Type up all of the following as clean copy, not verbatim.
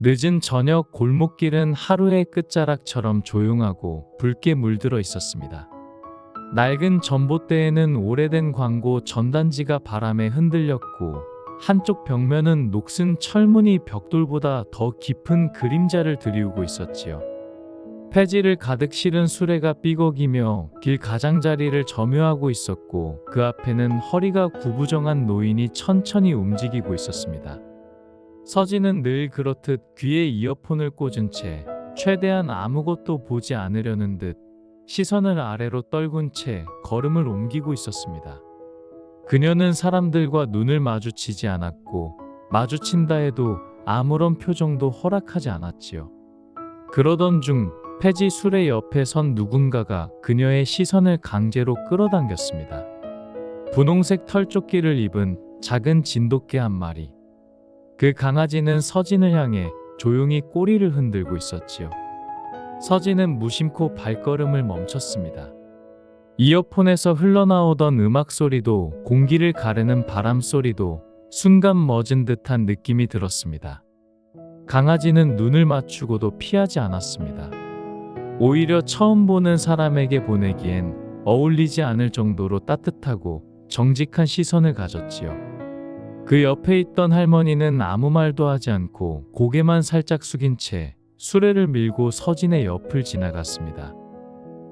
늦은 저녁 골목길은 하루의 끝자락처럼 조용하고 붉게 물들어 있었습니다. 낡은 전봇대에는 오래된 광고 전단지가 바람에 흔들렸고 한쪽 벽면은 녹슨 철문이 벽돌보다 더 깊은 그림자를 드리우고 있었지요. 폐지를 가득 실은 수레가 삐걱이며 길 가장자리를 점유하고 있었고 그 앞에는 허리가 구부정한 노인이 천천히 움직이고 있었습니다. 서진은 늘 그렇듯 귀에 이어폰을 꽂은 채 최대한 아무것도 보지 않으려는 듯 시선을 아래로 떨군 채 걸음을 옮기고 있었습니다. 그녀는 사람들과 눈을 마주치지 않았고 마주친다 해도 아무런 표정도 허락하지 않았지요. 그러던 중 폐지 수레 옆에 선 누군가가 그녀의 시선을 강제로 끌어당겼습니다. 분홍색 털조끼를 입은 작은 진돗개 한 마리. 그 강아지는 서진을 향해 조용히 꼬리를 흔들고 있었지요. 서진은 무심코 발걸음을 멈췄습니다. 이어폰에서 흘러나오던 음악 소리도 공기를 가르는 바람 소리도 순간 멎은 듯한 느낌이 들었습니다. 강아지는 눈을 맞추고도 피하지 않았습니다. 오히려 처음 보는 사람에게 보내기엔 어울리지 않을 정도로 따뜻하고 정직한 시선을 가졌지요. 그 옆에 있던 할머니는 아무 말도 하지 않고 고개만 살짝 숙인 채 수레를 밀고 서진의 옆을 지나갔습니다.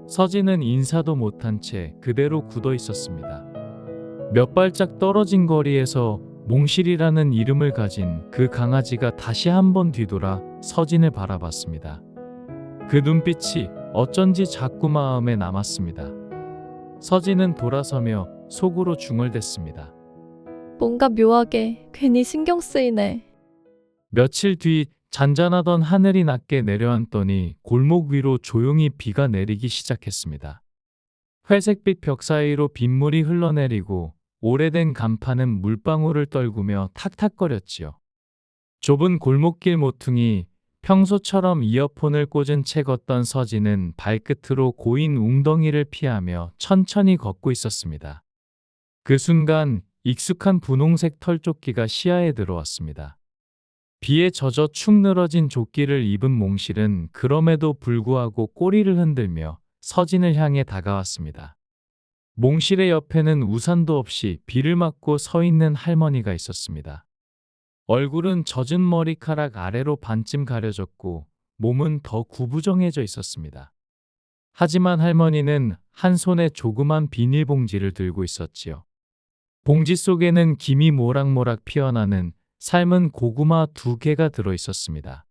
서진은 인사도 못한 채 그대로 굳어 있었습니다. 몇 발짝 떨어진 거리에서 몽실이라는 이름을 가진 그 강아지가 다시 한번 뒤돌아 서진을 바라봤습니다. 그 눈빛이 어쩐지 자꾸 마음에 남았습니다. 서진은 돌아서며 속으로 중얼댔습니다. 뭔가 묘하게 괜히 신경 쓰이네. 며칠 뒤 잔잔하던 하늘이 낮게 내려앉더니 골목 위로 조용히 비가 내리기 시작했습니다. 회색빛 벽 사이로 빗물이 흘러내리고 오래된 간판은 물방울을 떨구며 탁탁거렸지요. 좁은 골목길 모퉁이 평소처럼 이어폰을 꽂은 채 걷던 서진은 발끝으로 고인 웅덩이를 피하며 천천히 걷고 있었습니다. 그 순간 익숙한 분홍색 털조끼가 시야에 들어왔습니다. 비에 젖어 축 늘어진 조끼를 입은 몽실은 그럼에도 불구하고 꼬리를 흔들며 서진을 향해 다가왔습니다. 몽실의 옆에는 우산도 없이 비를 맞고 서 있는 할머니가 있었습니다. 얼굴은 젖은 머리카락 아래로 반쯤 가려졌고 몸은 더 구부정해져 있었습니다. 하지만 할머니는 한 손에 조그만 비닐봉지를 들고 있었지요. 봉지 속에는 김이 모락모락 피어나는 삶은 고구마 2개가 들어 있었습니다.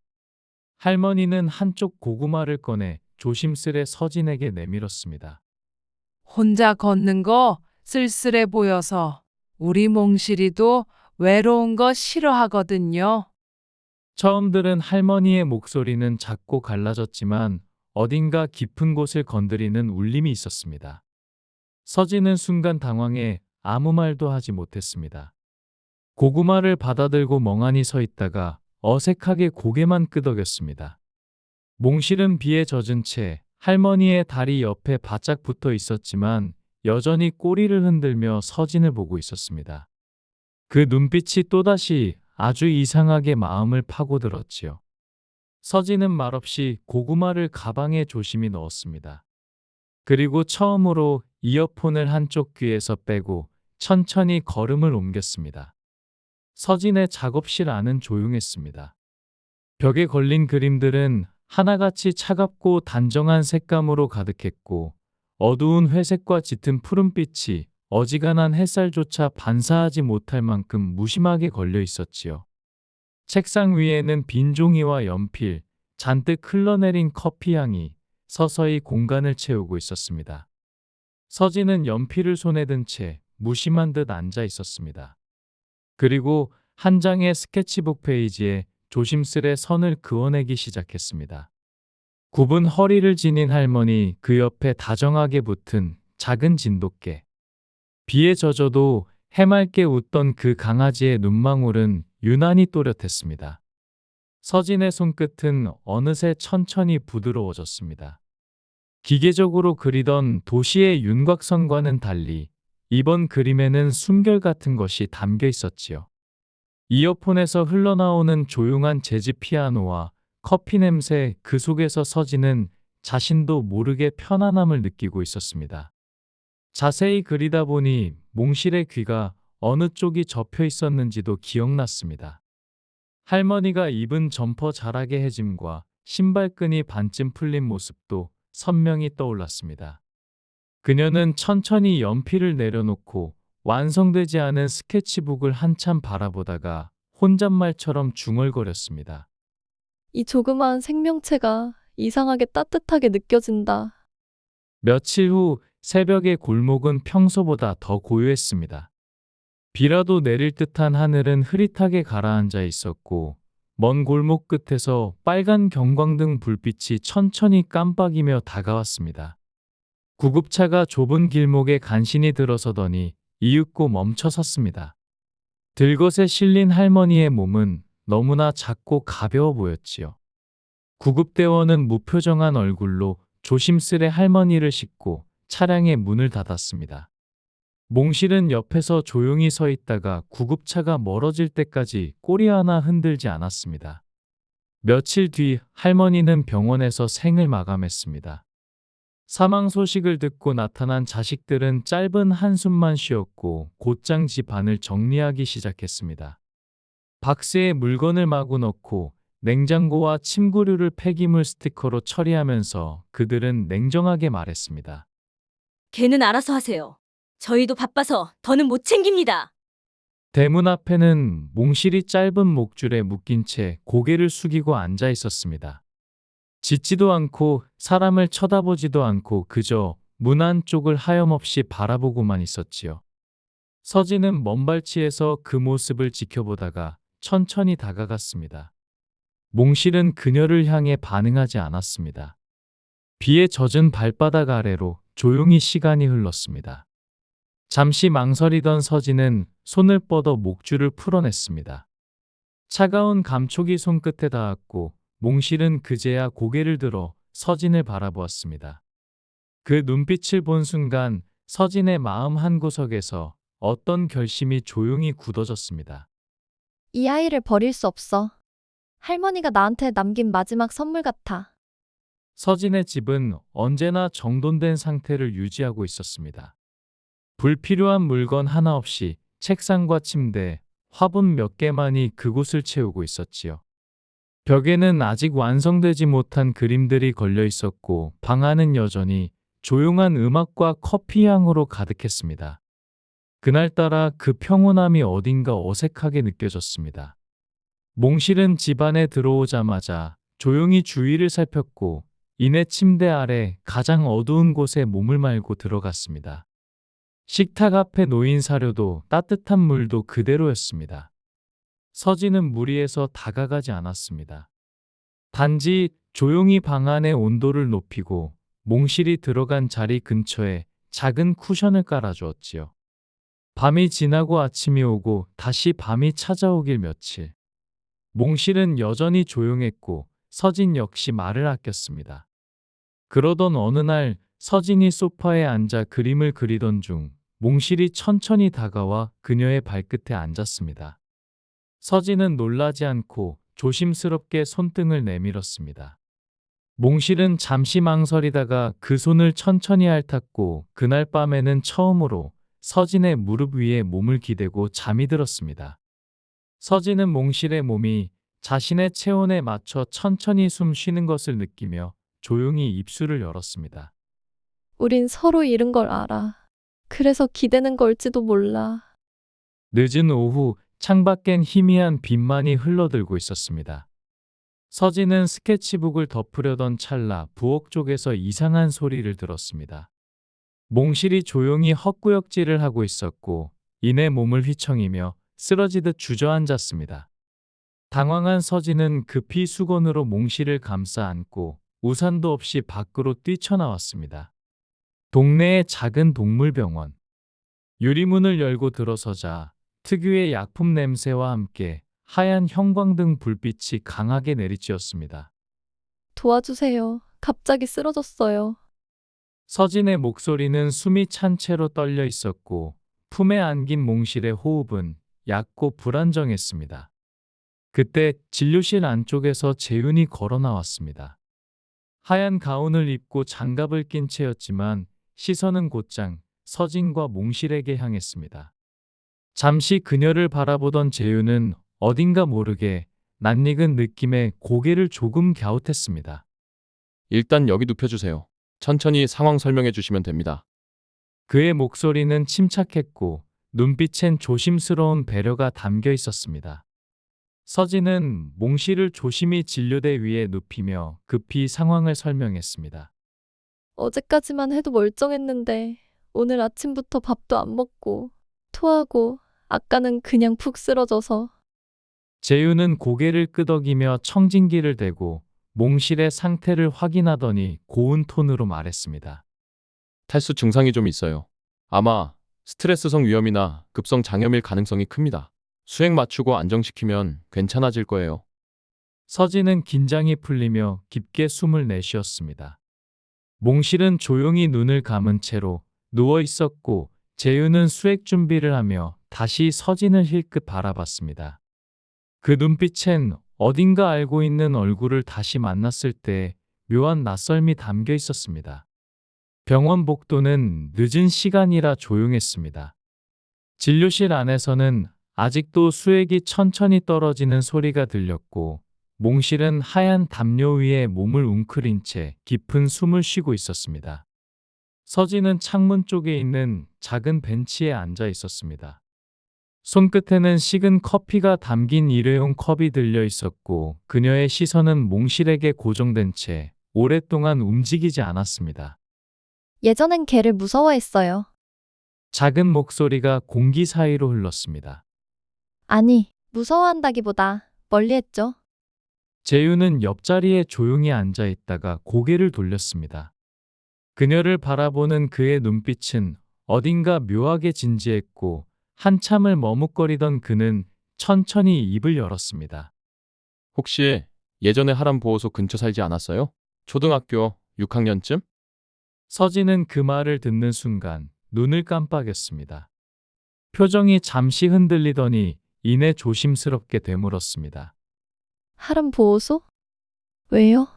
할머니는 한쪽 고구마를 꺼내 조심스레 서진에게 내밀었습니다. 혼자 걷는 거 쓸쓸해 보여서 우리 몽실이도 외로운 거 싫어하거든요. 처음 들은 할머니의 목소리는 작고 갈라졌지만 어딘가 깊은 곳을 건드리는 울림이 있었습니다. 서진은 순간 당황해 아무 말도 하지 못했습니다. 고구마를 받아들고 멍하니 서 있다가 어색하게 고개만 끄덕였습니다. 몽실은 비에 젖은 채 할머니의 다리 옆에 바짝 붙어 있었지만 여전히 꼬리를 흔들며 서진을 보고 있었습니다. 그 눈빛이 또다시 아주 이상하게 마음을 파고들었지요. 서진은 말없이 고구마를 가방에 조심히 넣었습니다. 그리고 처음으로 이어폰을 한쪽 귀에서 빼고 천천히 걸음을 옮겼습니다. 서진의 작업실 안은 조용했습니다. 벽에 걸린 그림들은 하나같이 차갑고 단정한 색감으로 가득했고 어두운 회색과 짙은 푸른빛이 어지간한 햇살조차 반사하지 못할 만큼 무심하게 걸려 있었지요. 책상 위에는 빈 종이와 연필, 잔뜩 흘러내린 커피향이 서서히 공간을 채우고 있었습니다. 서진은 연필을 손에 든 채 무심한 듯 앉아 있었습니다. 그리고 한 장의 스케치북 페이지에 조심스레 선을 그어내기 시작했습니다. 굽은 허리를 지닌 할머니 그 옆에 다정하게 붙은 작은 진돗개. 비에 젖어도 해맑게 웃던 그 강아지의 눈망울은 유난히 또렷했습니다. 서진의 손끝은 어느새 천천히 부드러워졌습니다. 기계적으로 그리던 도시의 윤곽선과는 달리 이번 그림에는 숨결 같은 것이 담겨 있었지요. 이어폰에서 흘러나오는 조용한 재즈 피아노와 커피 냄새, 그 속에서 서진은 자신도 모르게 편안함을 느끼고 있었습니다. 자세히 그리다 보니 몽실의 귀가 어느 쪽이 접혀 있었는지도 기억났습니다. 할머니가 입은 점퍼 자락의 해짐과 신발끈이 반쯤 풀린 모습도 선명히 떠올랐습니다. 그녀는 천천히 연필을 내려놓고 완성되지 않은 스케치북을 한참 바라보다가 혼잣말처럼 중얼거렸습니다. 이 조그마한 생명체가 이상하게 따뜻하게 느껴진다. 며칠 후 새벽의 골목은 평소보다 더 고요했습니다. 비라도 내릴 듯한 하늘은 흐릿하게 가라앉아 있었고, 먼 골목 끝에서 빨간 경광등 불빛이 천천히 깜빡이며 다가왔습니다. 구급차가 좁은 길목에 간신히 들어서더니 이윽고 멈춰 섰습니다. 들것에 실린 할머니의 몸은 너무나 작고 가벼워 보였지요. 구급대원은 무표정한 얼굴로 조심스레 할머니를 싣고 차량의 문을 닫았습니다. 몽실은 옆에서 조용히 서 있다가 구급차가 멀어질 때까지 꼬리 하나 흔들지 않았습니다. 며칠 뒤 할머니는 병원에서 생을 마감했습니다. 사망 소식을 듣고 나타난 자식들은 짧은 한숨만 쉬었고 곧장 집안을 정리하기 시작했습니다. 박스에 물건을 마구 넣고 냉장고와 침구류를 폐기물 스티커로 처리하면서 그들은 냉정하게 말했습니다. 걔는 알아서 하세요. 저희도 바빠서 더는 못 챙깁니다. 대문 앞에는 몽실이 짧은 목줄에 묶인 채 고개를 숙이고 앉아 있었습니다. 짖지도 않고 사람을 쳐다보지도 않고 그저 문 안쪽을 하염없이 바라보고만 있었지요. 서진은 먼발치에서 그 모습을 지켜보다가 천천히 다가갔습니다. 몽실은 그녀를 향해 반응하지 않았습니다. 비에 젖은 발바닥 아래로 조용히 시간이 흘렀습니다. 잠시 망설이던 서진은 손을 뻗어 목줄을 풀어냈습니다. 차가운 감촉이 손끝에 닿았고 몽실은 그제야 고개를 들어 서진을 바라보았습니다. 그 눈빛을 본 순간 서진의 마음 한구석에서 어떤 결심이 조용히 굳어졌습니다. 이 아이를 버릴 수 없어. 할머니가 나한테 남긴 마지막 선물 같아. 서진의 집은 언제나 정돈된 상태를 유지하고 있었습니다. 불필요한 물건 하나 없이 책상과 침대, 화분 몇 개만이 그곳을 채우고 있었지요. 벽에는 아직 완성되지 못한 그림들이 걸려 있었고 방 안은 여전히 조용한 음악과 커피 향으로 가득했습니다. 그날따라 그 평온함이 어딘가 어색하게 느껴졌습니다. 몽실은 집 안에 들어오자마자 조용히 주위를 살폈고 이내 침대 아래 가장 어두운 곳에 몸을 말고 들어갔습니다. 식탁 앞에 놓인 사료도 따뜻한 물도 그대로였습니다. 서진은 무리해서 다가가지 않았습니다. 단지 조용히 방 안의 온도를 높이고 몽실이 들어간 자리 근처에 작은 쿠션을 깔아주었지요. 밤이 지나고 아침이 오고 다시 밤이 찾아오길 며칠. 몽실은 여전히 조용했고 서진 역시 말을 아꼈습니다. 그러던 어느 날 서진이 소파에 앉아 그림을 그리던 중 몽실이 천천히 다가와 그녀의 발끝에 앉았습니다. 서진은 놀라지 않고 조심스럽게 손등을 내밀었습니다. 몽실은 잠시 망설이다가 그 손을 천천히 핥았고 그날 밤에는 처음으로 서진의 무릎 위에 몸을 기대고 잠이 들었습니다. 서진은 몽실의 몸이 자신의 체온에 맞춰 천천히 숨 쉬는 것을 느끼며 조용히 입술을 열었습니다. 우린 서로 잃은 걸 알아. 그래서 기대는 걸지도 몰라. 늦은 오후 창밖엔 희미한 빛만이 흘러들고 있었습니다. 서진은 스케치북을 덮으려던 찰나 부엌 쪽에서 이상한 소리를 들었습니다. 몽실이 조용히 헛구역질을 하고 있었고 이내 몸을 휘청이며 쓰러지듯 주저앉았습니다. 당황한 서진은 급히 수건으로 몽실을 감싸 안고 우산도 없이 밖으로 뛰쳐나왔습니다. 동네의 작은 동물병원. 유리문을 열고 들어서자 특유의 약품 냄새와 함께 하얀 형광등 불빛이 강하게 내리쬐었습니다. 도와주세요. 갑자기 쓰러졌어요. 서진의 목소리는 숨이 찬 채로 떨려 있었고 품에 안긴 몽실의 호흡은 얕고 불안정했습니다. 그때 진료실 안쪽에서 재윤이 걸어 나왔습니다. 하얀 가운을 입고 장갑을 낀 채였지만 시선은 곧장 서진과 몽실에게 향했습니다. 잠시 그녀를 바라보던 재윤은 어딘가 모르게 낯익은 느낌에 고개를 조금 갸웃했습니다. 일단 여기 눕혀주세요. 천천히 상황 설명해 주시면 됩니다. 그의 목소리는 침착했고 눈빛엔 조심스러운 배려가 담겨 있었습니다. 서진은 몽실을 조심히 진료대 위에 눕히며 급히 상황을 설명했습니다. 어제까지만 해도 멀쩡했는데 오늘 아침부터 밥도 안 먹고 토하고 아까는 그냥 푹 쓰러져서. 재윤은 고개를 끄덕이며 청진기를 대고 몽실의 상태를 확인하더니 고운 톤으로 말했습니다. 탈수 증상이 좀 있어요. 아마 스트레스성 위염이나 급성 장염일 가능성이 큽니다. 수액 맞추고 안정시키면 괜찮아질 거예요. 서진은 긴장이 풀리며 깊게 숨을 내쉬었습니다. 몽실은 조용히 눈을 감은 채로 누워 있었고 재윤은 수액 준비를 하며 다시 서진을 힐끗 바라봤습니다. 그 눈빛엔 어딘가 알고 있는 얼굴을 다시 만났을 때 묘한 낯설미 담겨 있었습니다. 병원 복도는 늦은 시간이라 조용했습니다. 진료실 안에서는 아직도 수액이 천천히 떨어지는 소리가 들렸고 몽실은 하얀 담요 위에 몸을 웅크린 채 깊은 숨을 쉬고 있었습니다. 서진은 창문 쪽에 있는 작은 벤치에 앉아 있었습니다. 손끝에는 식은 커피가 담긴 일회용 컵이 들려 있었고 그녀의 시선은 몽실에게 고정된 채 오랫동안 움직이지 않았습니다. 예전엔 걔를 무서워했어요. 작은 목소리가 공기 사이로 흘렀습니다. 아니, 무서워한다기보다 멀리했죠. 재윤은 옆자리에 조용히 앉아 있다가 고개를 돌렸습니다. 그녀를 바라보는 그의 눈빛은 어딘가 묘하게 진지했고 한참을 머뭇거리던 그는 천천히 입을 열었습니다. 혹시 예전에 하람 보호소 근처 살지 않았어요? 초등학교 6학년쯤? 서진은 그 말을 듣는 순간 눈을 깜빡였습니다. 표정이 잠시 흔들리더니 이내 조심스럽게 되물었습니다. 하람 보호소? 왜요?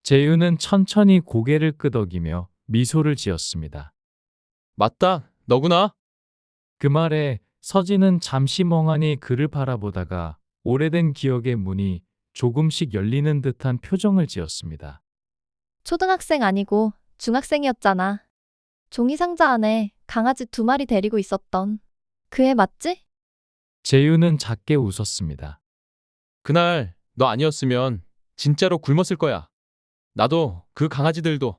재윤은 천천히 고개를 끄덕이며 미소를 지었습니다. 맞다, 너구나? 그 말에 서진은 잠시 멍하니 그를 바라보다가 오래된 기억의 문이 조금씩 열리는 듯한 표정을 지었습니다. 초등학생 아니고 중학생이었잖아. 종이 상자 안에 강아지 2마리 데리고 있었던 그 애 맞지? 재윤은 작게 웃었습니다. 그날 너 아니었으면 진짜로 굶었을 거야. 나도 그 강아지들도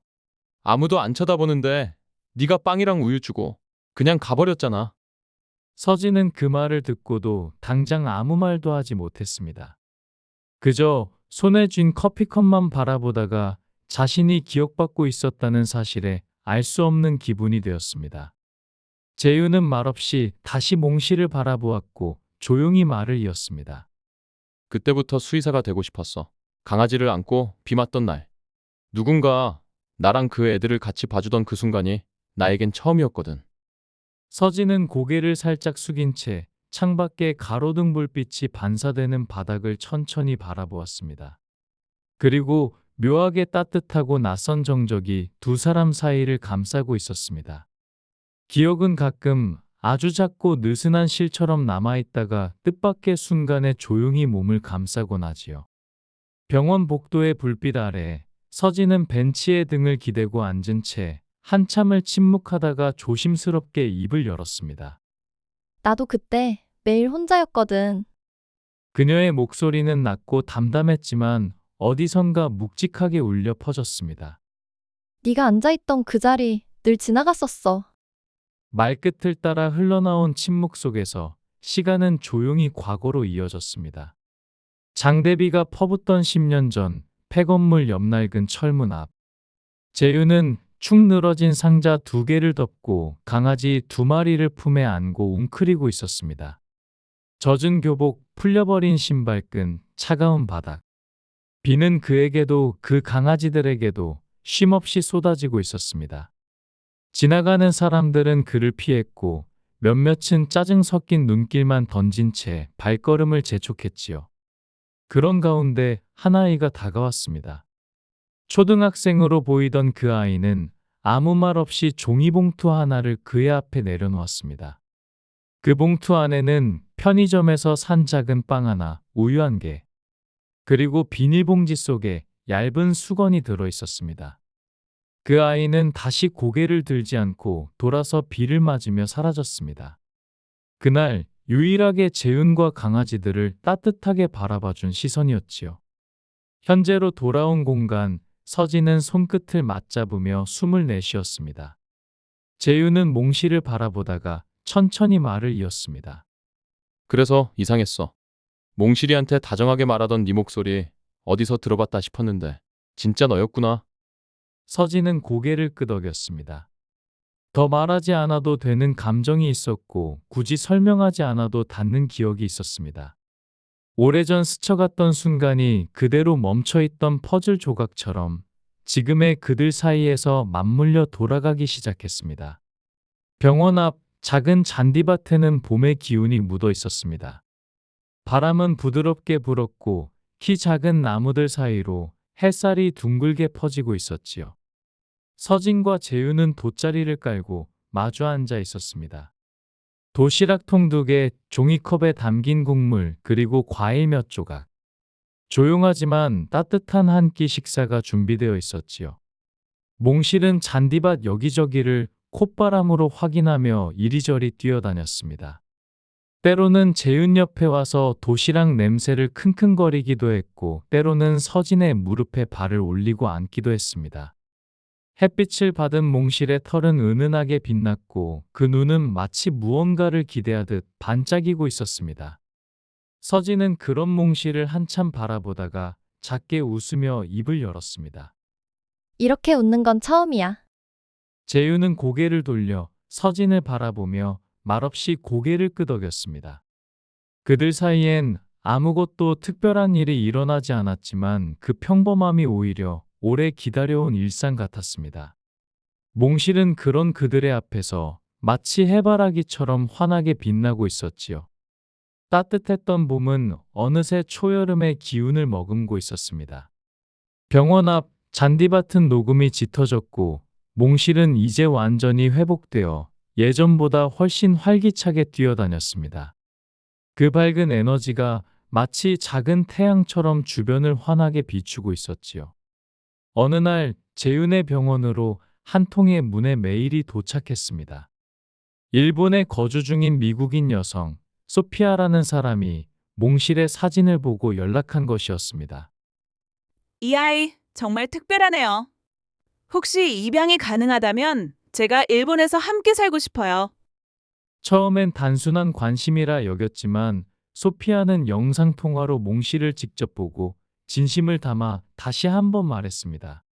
아무도 안 쳐다보는데 네가 빵이랑 우유 주고 그냥 가버렸잖아. 서진은 그 말을 듣고도 당장 아무 말도 하지 못했습니다. 그저 손에 쥔 커피컵만 바라보다가 자신이 기억받고 있었다는 사실에 알 수 없는 기분이 되었습니다. 재윤은 말없이 다시 몽실을 바라보았고 조용히 말을 이었습니다. 그때부터 수의사가 되고 싶었어. 강아지를 안고 비 맞던 날. 누군가 나랑 그 애들을 같이 봐주던 그 순간이 나에겐 처음이었거든. 서진은 고개를 살짝 숙인 채 창밖에 가로등 불빛이 반사되는 바닥을 천천히 바라보았습니다. 그리고 묘하게 따뜻하고 낯선 정적이 두 사람 사이를 감싸고 있었습니다. 기억은 가끔 아주 작고 느슨한 실처럼 남아있다가 뜻밖의 순간에 조용히 몸을 감싸곤 하지요. 병원 복도의 불빛 아래 서진은 벤치에 등을 기대고 앉은 채 한참을 침묵하다가 조심스럽게 입을 열었습니다. 나도 그때 매일 혼자였거든. 그녀의 목소리는 낮고 담담했지만 어디선가 묵직하게 울려 퍼졌습니다. 네가 앉아있던 그 자리 늘 지나갔었어. 말끝을 따라 흘러나온 침묵 속에서 시간은 조용히 과거로 이어졌습니다. 장대비가 퍼붓던 10년 전 폐건물 옆 낡은 철문 앞. 재윤은 축 늘어진 상자 2개를 덮고 강아지 2마리를 품에 안고 웅크리고 있었습니다. 젖은 교복, 풀려버린 신발끈, 차가운 바닥. 비는 그에게도 그 강아지들에게도 쉼없이 쏟아지고 있었습니다. 지나가는 사람들은 그를 피했고 몇몇은 짜증 섞인 눈길만 던진 채 발걸음을 재촉했지요. 그런 가운데 한 아이가 다가왔습니다. 초등학생으로 보이던 그 아이는 아무 말 없이 종이봉투 하나를 그의 앞에 내려놓았습니다. 그 봉투 안에는 편의점에서 산 작은 빵 하나, 우유 한 개, 그리고 비닐봉지 속에 얇은 수건이 들어 있었습니다. 그 아이는 다시 고개를 들지 않고 돌아서 비를 맞으며 사라졌습니다. 그날 유일하게 재윤과 강아지들을 따뜻하게 바라봐준 시선이었지요. 현재로 돌아온 공간, 서진은 손끝을 맞잡으며 숨을 내쉬었습니다. 재윤은 몽실을 바라보다가 천천히 말을 이었습니다. 그래서 이상했어. 몽실이한테 다정하게 말하던 네 목소리 어디서 들어봤다 싶었는데 진짜 너였구나. 서진은 고개를 끄덕였습니다. 더 말하지 않아도 되는 감정이 있었고 굳이 설명하지 않아도 닿는 기억이 있었습니다. 오래전 스쳐갔던 순간이 그대로 멈춰있던 퍼즐 조각처럼 지금의 그들 사이에서 맞물려 돌아가기 시작했습니다. 병원 앞 작은 잔디밭에는 봄의 기운이 묻어 있었습니다. 바람은 부드럽게 불었고 키 작은 나무들 사이로 햇살이 둥글게 퍼지고 있었지요. 서진과 재윤은 돗자리를 깔고 마주 앉아 있었습니다. 도시락통 2개, 종이컵에 담긴 국물, 그리고 과일 몇 조각. 조용하지만 따뜻한 한 끼 식사가 준비되어 있었지요. 몽실은 잔디밭 여기저기를 콧바람으로 확인하며 이리저리 뛰어다녔습니다. 때로는 재윤 옆에 와서 도시락 냄새를 킁킁거리기도 했고 때로는 서진의 무릎에 발을 올리고 앉기도 했습니다. 햇빛을 받은 몽실의 털은 은은하게 빛났고 그 눈은 마치 무언가를 기대하듯 반짝이고 있었습니다. 서진은 그런 몽실을 한참 바라보다가 작게 웃으며 입을 열었습니다. 이렇게 웃는 건 처음이야. 재윤은 고개를 돌려 서진을 바라보며 말없이 고개를 끄덕였습니다. 그들 사이엔 아무것도 특별한 일이 일어나지 않았지만 그 평범함이 오히려 오래 기다려온 일상 같았습니다. 몽실은 그런 그들의 앞에서 마치 해바라기처럼 환하게 빛나고 있었지요. 따뜻했던 봄은 어느새 초여름의 기운을 머금고 있었습니다. 병원 앞 잔디밭은 녹음이 짙어졌고 몽실은 이제 완전히 회복되어 예전보다 훨씬 활기차게 뛰어다녔습니다. 그 밝은 에너지가 마치 작은 태양처럼 주변을 환하게 비추고 있었지요. 어느 날 재윤의 병원으로 한 통의 문의 메일이 도착했습니다. 일본에 거주 중인 미국인 여성 소피아라는 사람이 몽실의 사진을 보고 연락한 것이었습니다. 이 아이 정말 특별하네요. 혹시 입양이 가능하다면 제가 일본에서 함께 살고 싶어요. 처음엔 단순한 관심이라 여겼지만 소피아는 영상통화로 몽실을 직접 보고 진심을 담아 다시 한번 말했습니다.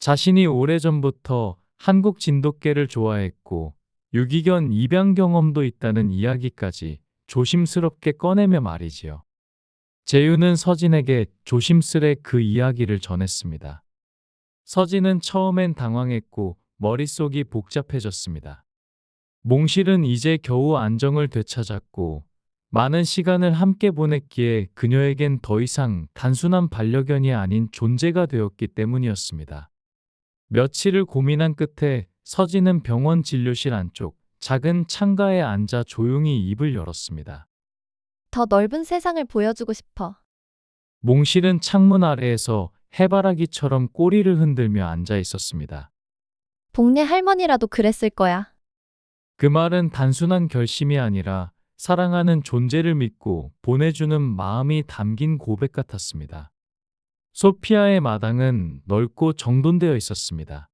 자신이 오래전부터 한국 진돗개를 좋아했고 유기견 입양 경험도 있다는 이야기까지 조심스럽게 꺼내며 말이지요. 재윤은 서진에게 조심스레 그 이야기를 전했습니다. 서진은 처음엔 당황했고 머릿속이 복잡해졌습니다. 몽실은 이제 겨우 안정을 되찾았고 많은 시간을 함께 보냈기에 그녀에겐 더 이상 단순한 반려견이 아닌 존재가 되었기 때문이었습니다. 며칠을 고민한 끝에 서진은 병원 진료실 안쪽 작은 창가에 앉아 조용히 입을 열었습니다. 더 넓은 세상을 보여주고 싶어. 몽실은 창문 아래에서 해바라기처럼 꼬리를 흔들며 앉아 있었습니다. 복례 할머니라도 그랬을 거야. 그 말은 단순한 결심이 아니라 사랑하는 존재를 믿고 보내주는 마음이 담긴 고백 같았습니다. 소피아의 마당은 넓고 정돈되어 있었습니다.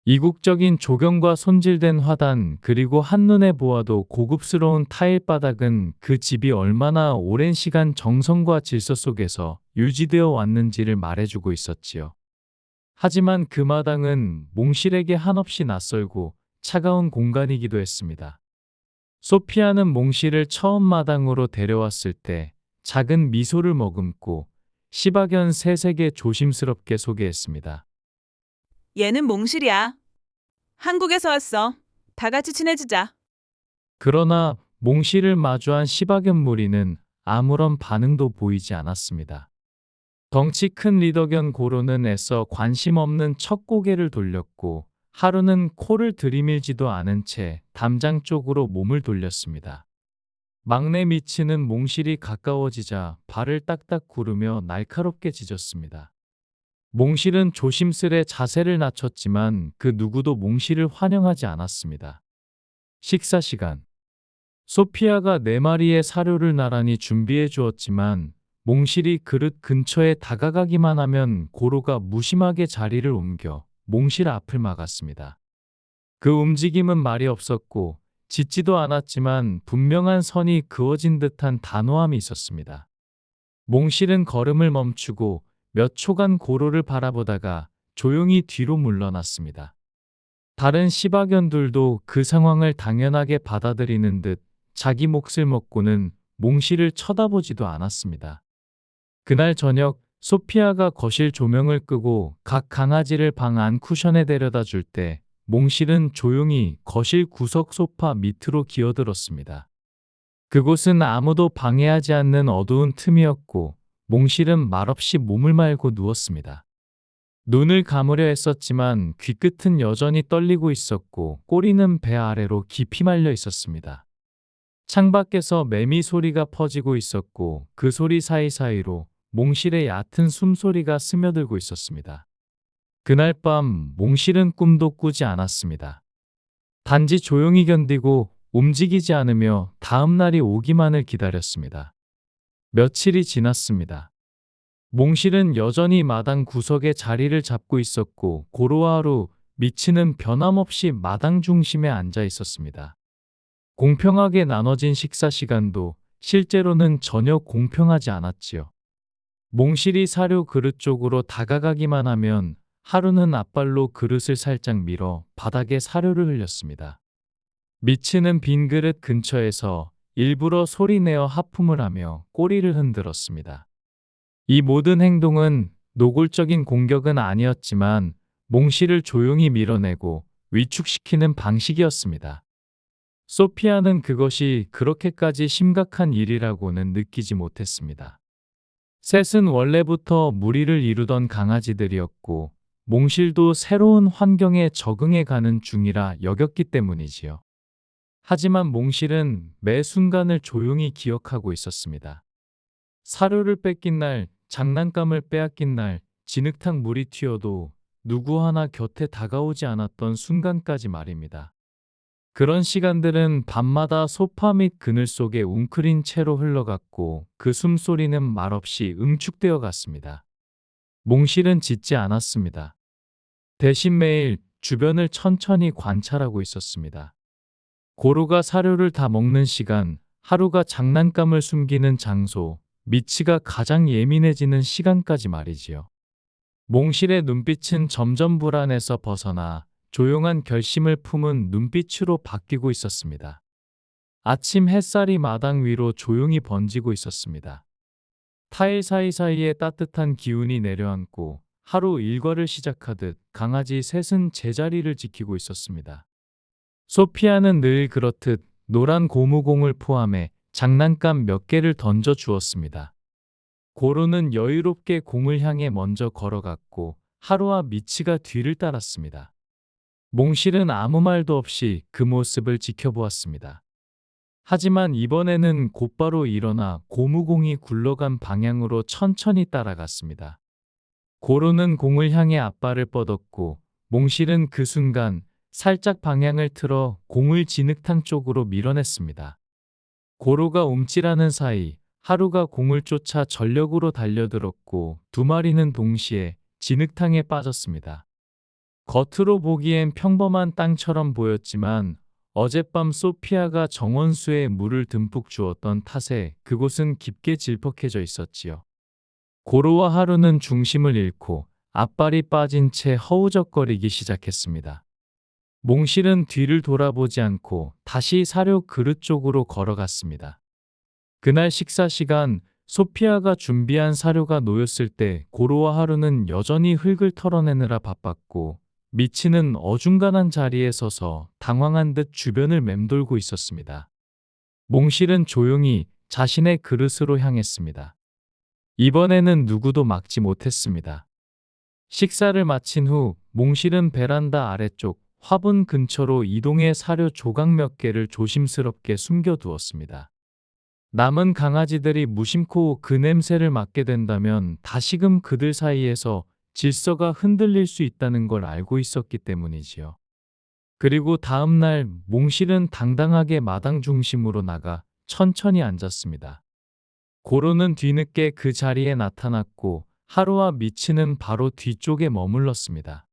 이국적인 조경과 손질된 화단 그리고 한눈에 보아도 고급스러운 타일 바닥은 그 집이 얼마나 오랜 시간 정성과 질서 속에서 유지되어 왔는지를 말해주고 있었지요. 하지만 그 마당은 몽실에게 한없이 낯설고 차가운 공간이기도 했습니다. 소피아는 몽실을 처음 마당으로 데려왔을 때 작은 미소를 머금고 시바견 3색에 조심스럽게 소개했습니다. 얘는 몽실이야. 한국에서 왔어. 다 같이 친해지자. 그러나 몽실을 마주한 시바견 무리는 아무런 반응도 보이지 않았습니다. 덩치 큰 리더견 고로는 애써 관심 없는 첫 고개를 돌렸고 하루는 코를 들이밀지도 않은 채 담장 쪽으로 몸을 돌렸습니다. 막내 미치는 몽실이 가까워지자 발을 딱딱 구르며 날카롭게 짖었습니다. 몽실은 조심스레 자세를 낮췄지만 그 누구도 몽실을 환영하지 않았습니다. 식사 시간. 소피아가 4마리의 사료를 나란히 준비해 주었지만 몽실이 그릇 근처에 다가가기만 하면 고로가 무심하게 자리를 옮겨 몽실 앞을 막았습니다. 그 움직임은 말이 없었고 짖지도 않았지만 분명한 선이 그어진 듯한 단호함이 있었습니다. 몽실은 걸음을 멈추고 몇 초간 고로를 바라보다가 조용히 뒤로 물러났습니다. 다른 시바견들도 그 상황을 당연하게 받아들이는 듯 자기 몫을 먹고는 몽실을 쳐다보지도 않았습니다. 그날 저녁 소피아가 거실 조명을 끄고 각 강아지를 방 안 쿠션에 데려다 줄 때 몽실은 조용히 거실 구석 소파 밑으로 기어들었습니다. 그곳은 아무도 방해하지 않는 어두운 틈이었고 몽실은 말없이 몸을 말고 누웠습니다. 눈을 감으려 했었지만 귀끝은 여전히 떨리고 있었고 꼬리는 배 아래로 깊이 말려 있었습니다. 창밖에서 매미 소리가 퍼지고 있었고 그 소리 사이사이로 몽실의 얕은 숨소리가 스며들고 있었습니다. 그날 밤 몽실은 꿈도 꾸지 않았습니다. 단지 조용히 견디고 움직이지 않으며 다음 날이 오기만을 기다렸습니다. 며칠이 지났습니다. 몽실은 여전히 마당 구석에 자리를 잡고 있었고 고로와 하루, 미치는 변함없이 마당 중심에 앉아 있었습니다. 공평하게 나눠진 식사 시간도 실제로는 전혀 공평하지 않았지요. 몽실이 사료 그릇 쪽으로 다가가기만 하면 하루는 앞발로 그릇을 살짝 밀어 바닥에 사료를 흘렸습니다. 미치는 빈 그릇 근처에서 일부러 소리내어 하품을 하며 꼬리를 흔들었습니다. 이 모든 행동은 노골적인 공격은 아니었지만 몽실을 조용히 밀어내고 위축시키는 방식이었습니다. 소피아는 그것이 그렇게까지 심각한 일이라고는 느끼지 못했습니다. 셋은 원래부터 무리를 이루던 강아지들이었고 몽실도 새로운 환경에 적응해 가는 중이라 여겼기 때문이지요. 하지만 몽실은 매 순간을 조용히 기억하고 있었습니다. 사료를 뺏긴 날, 장난감을 빼앗긴 날, 진흙탕 물이 튀어도 누구 하나 곁에 다가오지 않았던 순간까지 말입니다. 그런 시간들은 밤마다 소파 및 그늘 속에 웅크린 채로 흘러갔고 그 숨소리는 말없이 응축되어 갔습니다. 몽실은 짖지 않았습니다. 대신 매일 주변을 천천히 관찰하고 있었습니다. 고로가 사료를 다 먹는 시간, 하루가 장난감을 숨기는 장소, 미치가 가장 예민해지는 시간까지 말이지요. 몽실의 눈빛은 점점 불안에서 벗어나 조용한 결심을 품은 눈빛으로 바뀌고 있었습니다. 아침 햇살이 마당 위로 조용히 번지고 있었습니다. 타일 사이사이에 따뜻한 기운이 내려앉고 하루 일과를 시작하듯 강아지 셋은 제자리를 지키고 있었습니다. 소피아는 늘 그렇듯 노란 고무공을 포함해 장난감 몇 개를 던져 주었습니다. 고로는 여유롭게 공을 향해 먼저 걸어갔고 하루와 미치가 뒤를 따랐습니다. 몽실은 아무 말도 없이 그 모습을 지켜보았습니다. 하지만 이번에는 곧바로 일어나 고무공이 굴러간 방향으로 천천히 따라갔습니다. 고로는 공을 향해 앞발을 뻗었고 몽실은 그 순간 살짝 방향을 틀어 공을 진흙탕 쪽으로 밀어냈습니다. 고로가 움찔하는 사이 하루가 공을 쫓아 전력으로 달려들었고 2마리는 동시에 진흙탕에 빠졌습니다. 겉으로 보기엔 평범한 땅처럼 보였지만 어젯밤 소피아가 정원수에 물을 듬뿍 주었던 탓에 그곳은 깊게 질퍽해져 있었지요. 고로와 하루는 중심을 잃고 앞발이 빠진 채 허우적거리기 시작했습니다. 몽실은 뒤를 돌아보지 않고 다시 사료 그릇 쪽으로 걸어갔습니다. 그날 식사 시간, 소피아가 준비한 사료가 놓였을 때 고로와 하루는 여전히 흙을 털어내느라 바빴고 미치는 어중간한 자리에 서서 당황한 듯 주변을 맴돌고 있었습니다. 몽실은 조용히 자신의 그릇으로 향했습니다. 이번에는 누구도 막지 못했습니다. 식사를 마친 후 몽실은 베란다 아래쪽 화분 근처로 이동해 사료 조각 몇 개를 조심스럽게 숨겨두었습니다. 남은 강아지들이 무심코 그 냄새를 맡게 된다면 다시금 그들 사이에서 질서가 흔들릴 수 있다는 걸 알고 있었기 때문이지요. 그리고 다음 날 몽실은 당당하게 마당 중심으로 나가 천천히 앉았습니다. 고로는 뒤늦게 그 자리에 나타났고 하루와 미치는 바로 뒤쪽에 머물렀습니다.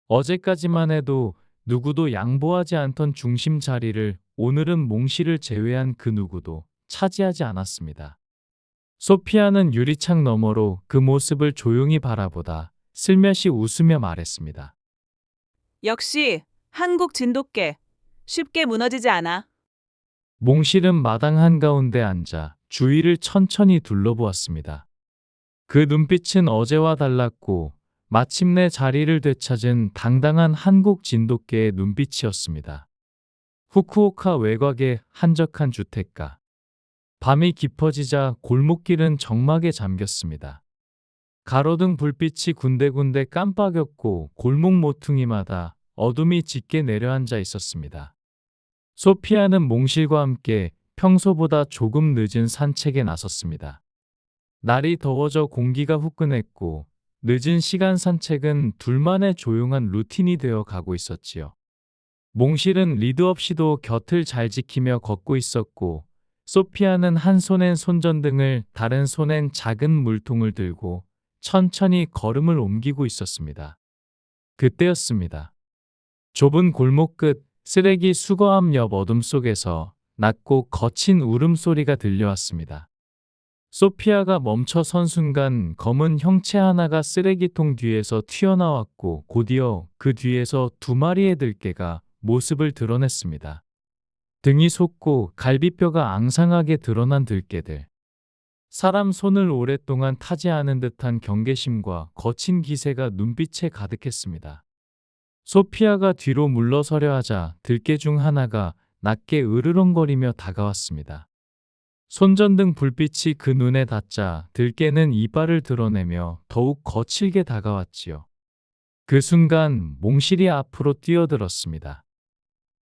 어제까지만 해도 누구도 양보하지 않던 중심 자리를 오늘은 몽실을 제외한 그 누구도 차지하지 않았습니다. 소피아는 유리창 너머로 그 모습을 조용히 바라보다 슬며시 웃으며 말했습니다. 역시 한국 진돗개. 쉽게 무너지지 않아. 몽실은 마당 한가운데 앉아 주위를 천천히 둘러보았습니다. 그 눈빛은 어제와 달랐고 마침내 자리를 되찾은 당당한 한국 진돗개의 눈빛이었습니다. 후쿠오카 외곽의 한적한 주택가. 밤이 깊어지자 골목길은 적막에 잠겼습니다. 가로등 불빛이 군데군데 깜빡였고 골목 모퉁이마다 어둠이 짙게 내려앉아 있었습니다. 소피아는 몽실과 함께 평소보다 조금 늦은 산책에 나섰습니다. 날이 더워져 공기가 후끈했고 늦은 시간 산책은 둘만의 조용한 루틴이 되어 가고 있었지요. 몽실은 리드 없이도 곁을 잘 지키며 걷고 있었고 소피아는 한 손엔 손전등을 다른 손엔 작은 물통을 들고 천천히 걸음을 옮기고 있었습니다. 그때였습니다. 좁은 골목 끝 쓰레기 수거함 옆 어둠 속에서 낮고 거친 울음소리가 들려왔습니다. 소피아가 멈춰 선 순간 검은 형체 하나가 쓰레기통 뒤에서 튀어나왔고 곧이어 그 뒤에서 두 마리의 들개가 모습을 드러냈습니다. 등이 솟고 갈비뼈가 앙상하게 드러난 들개들. 사람 손을 오랫동안 타지 않은 듯한 경계심과 거친 기세가 눈빛에 가득했습니다. 소피아가 뒤로 물러서려 하자 들개 중 하나가 낮게 으르렁거리며 다가왔습니다. 손전등 불빛이 그 눈에 닿자 들개는 이빨을 드러내며 더욱 거칠게 다가왔지요. 그 순간 몽실이 앞으로 뛰어들었습니다.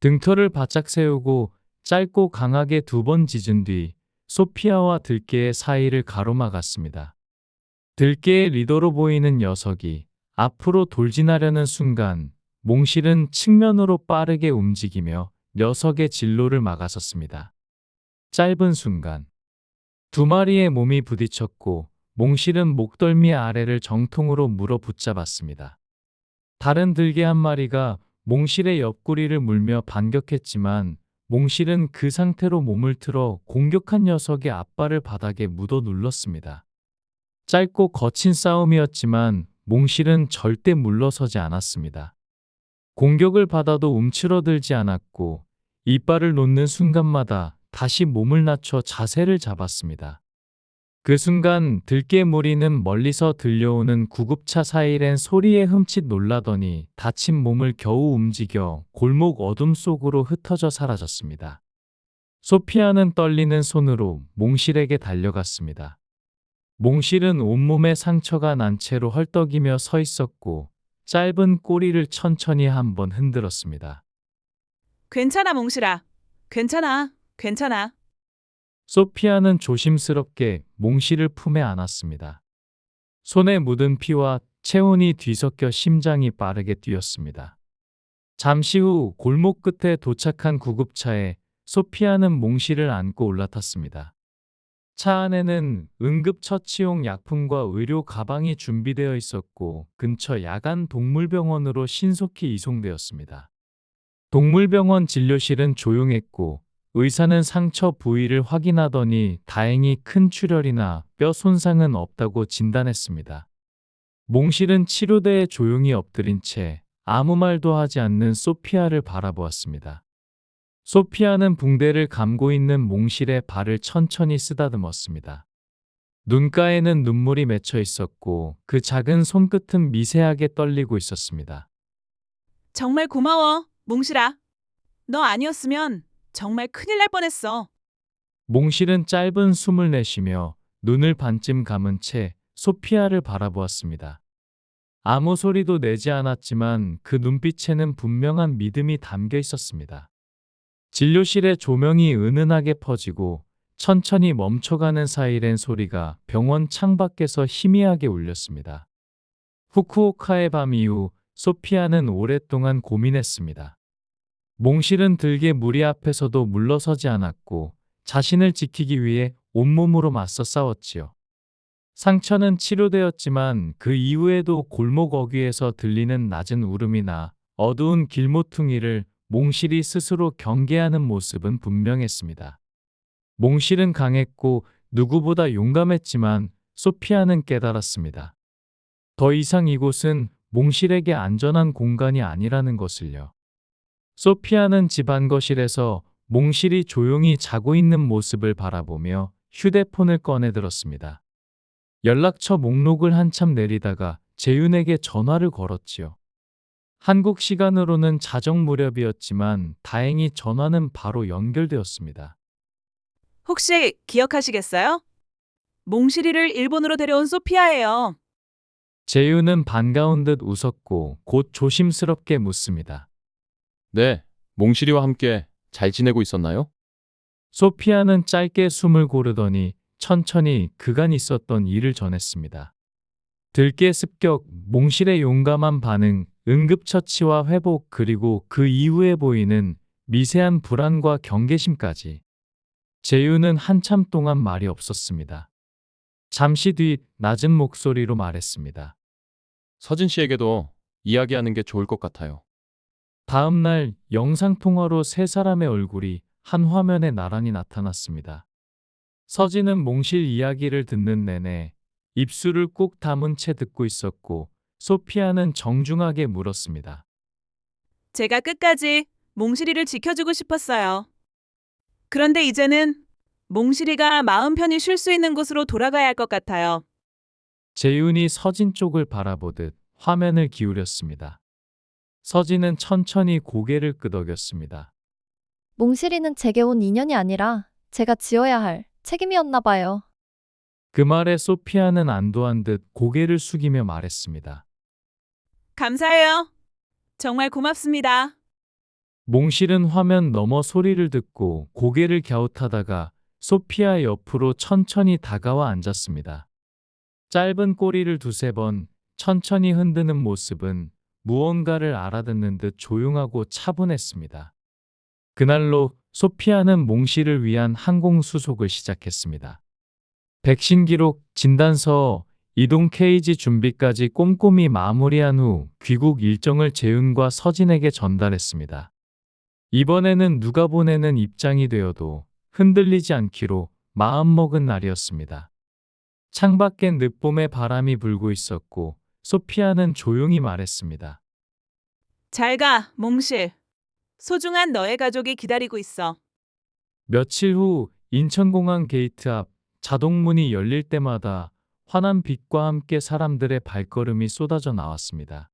등털을 바짝 세우고 짧고 강하게 두 번 짖은 뒤 소피아와 들개의 사이를 가로막았습니다. 들개의 리더로 보이는 녀석이 앞으로 돌진하려는 순간 몽실은 측면으로 빠르게 움직이며 녀석의 진로를 막아섰습니다. 짧은 순간 두 마리의 몸이 부딪혔고 몽실은 목덜미 아래를 정통으로 물어 붙잡았습니다. 다른 들개 한 마리가 몽실의 옆구리를 물며 반격했지만 몽실은 그 상태로 몸을 틀어 공격한 녀석의 앞발을 바닥에 묻어 눌렀습니다. 짧고 거친 싸움이었지만 몽실은 절대 물러서지 않았습니다. 공격을 받아도 움츠러들지 않았고 이빨을 놓는 순간마다 다시 몸을 낮춰 자세를 잡았습니다. 그 순간 들개 무리는 멀리서 들려오는 구급차 사이렌 소리에 흠칫 놀라더니 다친 몸을 겨우 움직여 골목 어둠 속으로 흩어져 사라졌습니다. 소피아는 떨리는 손으로 몽실에게 달려갔습니다. 몽실은 온몸에 상처가 난 채로 헐떡이며 서 있었고 짧은 꼬리를 천천히 한번 흔들었습니다. 괜찮아, 몽실아. 괜찮아. 괜찮아. 소피아는 조심스럽게 몽실을 품에 안았습니다. 손에 묻은 피와 체온이 뒤섞여 심장이 빠르게 뛰었습니다. 잠시 후 골목 끝에 도착한 구급차에 소피아는 몽실을 안고 올라탔습니다. 차 안에는 응급처치용 약품과 의료 가방이 준비되어 있었고 근처 야간 동물병원으로 신속히 이송되었습니다. 동물병원 진료실은 조용했고 의사는 상처 부위를 확인하더니 다행히 큰 출혈이나 뼈 손상은 없다고 진단했습니다. 몽실은 치료대에 조용히 엎드린 채 아무 말도 하지 않는 소피아를 바라보았습니다. 소피아는 붕대를 감고 있는 몽실의 발을 천천히 쓰다듬었습니다. 눈가에는 눈물이 맺혀 있었고 그 작은 손끝은 미세하게 떨리고 있었습니다. 정말 고마워, 몽실아. 너 아니었으면 정말 큰일 날 뻔했어. 몽실은 짧은 숨을 내쉬며 눈을 반쯤 감은 채 소피아를 바라보았습니다. 아무 소리도 내지 않았지만 그 눈빛에는 분명한 믿음이 담겨 있었습니다. 진료실의 조명이 은은하게 퍼지고 천천히 멈춰가는 사이렌 소리가 병원 창밖에서 희미하게 울렸습니다. 후쿠오카의 밤 이후 소피아는 오랫동안 고민했습니다. 몽실은 들개 무리 앞에서도 물러서지 않았고 자신을 지키기 위해 온몸으로 맞서 싸웠지요. 상처는 치료되었지만 그 이후에도 골목 어귀에서 들리는 낮은 울음이나 어두운 길모퉁이를 몽실이 스스로 경계하는 모습은 분명했습니다. 몽실은 강했고 누구보다 용감했지만 소피아는 깨달았습니다. 더 이상 이곳은 몽실에게 안전한 공간이 아니라는 것을요. 소피아는 집 안거실에서 몽실이 조용히 자고 있는 모습을 바라보며 휴대폰을 꺼내 들었습니다. 연락처 목록을 한참 내리다가 재윤에게 전화를 걸었지요. 한국 시간으로는 자정 무렵이었지만 다행히 전화는 바로 연결되었습니다. 혹시 기억하시겠어요? 몽실이를 일본으로 데려온 소피아예요. 재윤은 반가운 듯 웃었고 곧 조심스럽게 묻습니다. 네, 몽실이와 함께 잘 지내고 있었나요? 소피아는 짧게 숨을 고르더니 천천히 그간 있었던 일을 전했습니다. 들깨 습격, 몽실의 용감한 반응, 응급처치와 회복 그리고 그 이후에 보이는 미세한 불안과 경계심까지. 재윤은 한참 동안 말이 없었습니다. 잠시 뒤 낮은 목소리로 말했습니다. 서진 씨에게도 이야기하는 게 좋을 것 같아요. 다음 날 영상통화로 세 사람의 얼굴이 한 화면에 나란히 나타났습니다. 서진은 몽실 이야기를 듣는 내내 입술을 꾹 다문 채 듣고 있었고 소피아는 정중하게 물었습니다. 제가 끝까지 몽실이를 지켜주고 싶었어요. 그런데 이제는 몽실이가 마음 편히 쉴 수 있는 곳으로 돌아가야 할 것 같아요. 재윤이 서진 쪽을 바라보듯 화면을 기울였습니다. 서진은 천천히 고개를 끄덕였습니다. 몽실이는 제게 온 인연이 아니라 제가 지어야 할 책임이었나 봐요. 그 말에 소피아는 안도한 듯 고개를 숙이며 말했습니다. 감사해요. 정말 고맙습니다. 몽실은 화면 너머 소리를 듣고 고개를 갸웃하다가 소피아 옆으로 천천히 다가와 앉았습니다. 짧은 꼬리를 두세 번 천천히 흔드는 모습은 무언가를 알아듣는 듯 조용하고 차분했습니다. 그날로 소피아는 몽실을 위한 항공 수속을 시작했습니다. 백신 기록, 진단서, 이동 케이지 준비까지 꼼꼼히 마무리한 후 귀국 일정을 재윤과 서진에게 전달했습니다. 이번에는 누가 보내는 입장이 되어도 흔들리지 않기로 마음먹은 날이었습니다. 창밖엔 늦봄의 바람이 불고 있었고 소피아는 조용히 말했습니다. 잘 가, 몽실. 소중한 너의 가족이 기다리고 있어. 며칠 후 인천공항 게이트 앞 자동문이 열릴 때마다 환한 빛과 함께 사람들의 발걸음이 쏟아져 나왔습니다.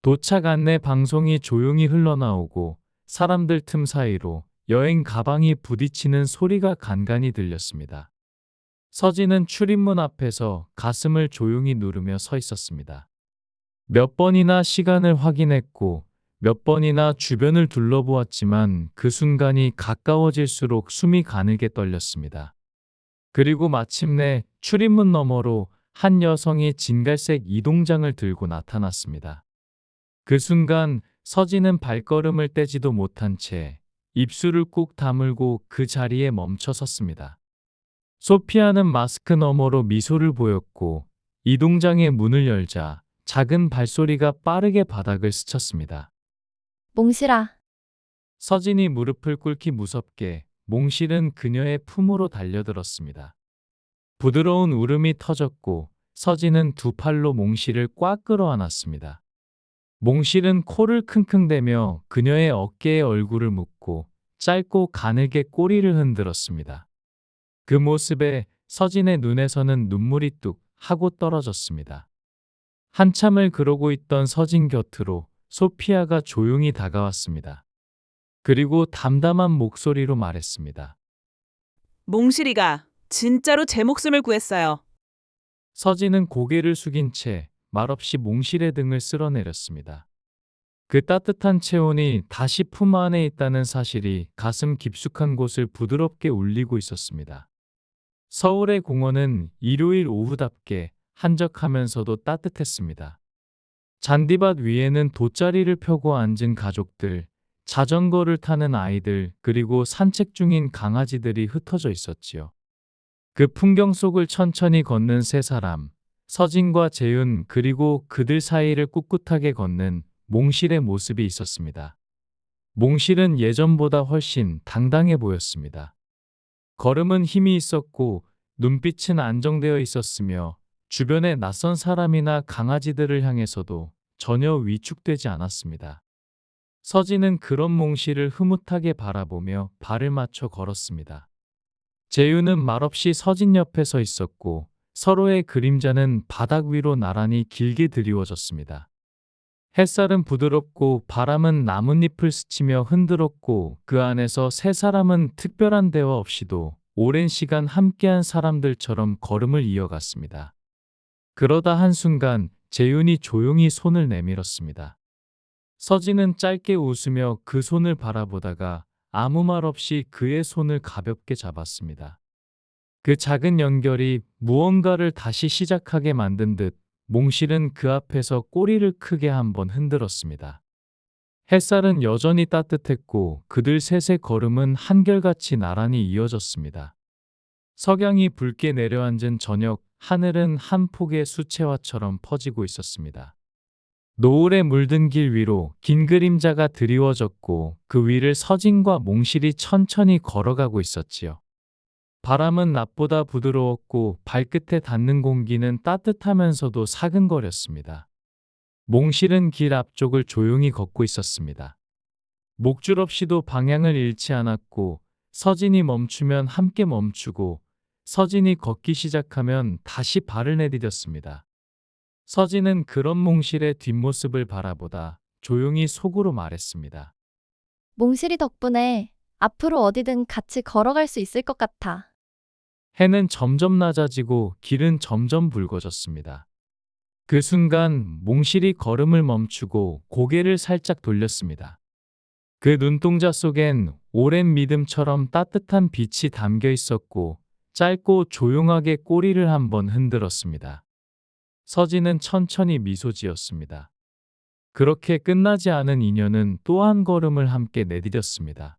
도착 안내 방송이 조용히 흘러나오고 사람들 틈 사이로 여행 가방이 부딪히는 소리가 간간히 들렸습니다. 서진은 출입문 앞에서 가슴을 조용히 누르며 서 있었습니다. 몇 번이나 시간을 확인했고 몇 번이나 주변을 둘러보았지만 그 순간이 가까워질수록 숨이 가늘게 떨렸습니다. 그리고 마침내 출입문 너머로 한 여성이 진갈색 이동장을 들고 나타났습니다. 그 순간 서진은 발걸음을 떼지도 못한 채 입술을 꾹 다물고 그 자리에 멈춰 섰습니다. 소피아는 마스크 너머로 미소를 보였고 이동장의 문을 열자 작은 발소리가 빠르게 바닥을 스쳤습니다. 몽실아, 서진이 무릎을 꿇기 무섭게 몽실은 그녀의 품으로 달려들었습니다. 부드러운 울음이 터졌고 서진은 두 팔로 몽실을 꽉 끌어안았습니다. 몽실은 코를 킁킁대며 그녀의 어깨에 얼굴을 묻고 짧고 가늘게 꼬리를 흔들었습니다. 그 모습에 서진의 눈에서는 눈물이 뚝 하고 떨어졌습니다. 한참을 그러고 있던 서진 곁으로 소피아가 조용히 다가왔습니다. 그리고 담담한 목소리로 말했습니다. 몽실이가 진짜로 제 목숨을 구했어요. 서진은 고개를 숙인 채 말없이 몽실의 등을 쓸어내렸습니다. 그 따뜻한 체온이 다시 품 안에 있다는 사실이 가슴 깊숙한 곳을 부드럽게 울리고 있었습니다. 서울의 공원은 일요일 오후답게 한적하면서도 따뜻했습니다. 잔디밭 위에는 돗자리를 펴고 앉은 가족들, 자전거를 타는 아이들, 그리고 산책 중인 강아지들이 흩어져 있었지요. 그 풍경 속을 천천히 걷는 세 사람, 서진과 재윤, 그리고 그들 사이를 꿋꿋하게 걷는 몽실의 모습이 있었습니다. 몽실은 예전보다 훨씬 당당해 보였습니다. 걸음은 힘이 있었고 눈빛은 안정되어 있었으며 주변의 낯선 사람이나 강아지들을 향해서도 전혀 위축되지 않았습니다. 서진은 그런 몽실을 흐뭇하게 바라보며 발을 맞춰 걸었습니다. 재윤은 말없이 서진 옆에 서 있었고 서로의 그림자는 바닥 위로 나란히 길게 드리워졌습니다. 햇살은 부드럽고 바람은 나뭇잎을 스치며 흔들었고 그 안에서 세 사람은 특별한 대화 없이도 오랜 시간 함께한 사람들처럼 걸음을 이어갔습니다. 그러다 한순간 재윤이 조용히 손을 내밀었습니다. 서진은 짧게 웃으며 그 손을 바라보다가 아무 말 없이 그의 손을 가볍게 잡았습니다. 그 작은 연결이 무언가를 다시 시작하게 만든 듯 몽실은 그 앞에서 꼬리를 크게 한번 흔들었습니다. 햇살은 여전히 따뜻했고 그들 셋의 걸음은 한결같이 나란히 이어졌습니다. 석양이 붉게 내려앉은 저녁, 하늘은 한 폭의 수채화처럼 퍼지고 있었습니다. 노을에 물든 길 위로 긴 그림자가 드리워졌고 그 위를 서진과 몽실이 천천히 걸어가고 있었지요. 바람은 낮보다 부드러웠고 발끝에 닿는 공기는 따뜻하면서도 사근거렸습니다. 몽실은 길 앞쪽을 조용히 걷고 있었습니다. 목줄 없이도 방향을 잃지 않았고 서진이 멈추면 함께 멈추고 서진이 걷기 시작하면 다시 발을 내디뎠습니다. 서진은 그런 몽실의 뒷모습을 바라보다 조용히 속으로 말했습니다. 몽실이 덕분에 앞으로 어디든 같이 걸어갈 수 있을 것 같아. 해는 점점 낮아지고 길은 점점 붉어졌습니다. 그 순간 몽실이 걸음을 멈추고 고개를 살짝 돌렸습니다. 그 눈동자 속엔 오랜 믿음처럼 따뜻한 빛이 담겨 있었고 짧고 조용하게 꼬리를 한번 흔들었습니다. 서진은 천천히 미소 지었습니다. 그렇게 끝나지 않은 인연은 또 한 걸음을 함께 내디뎠습니다.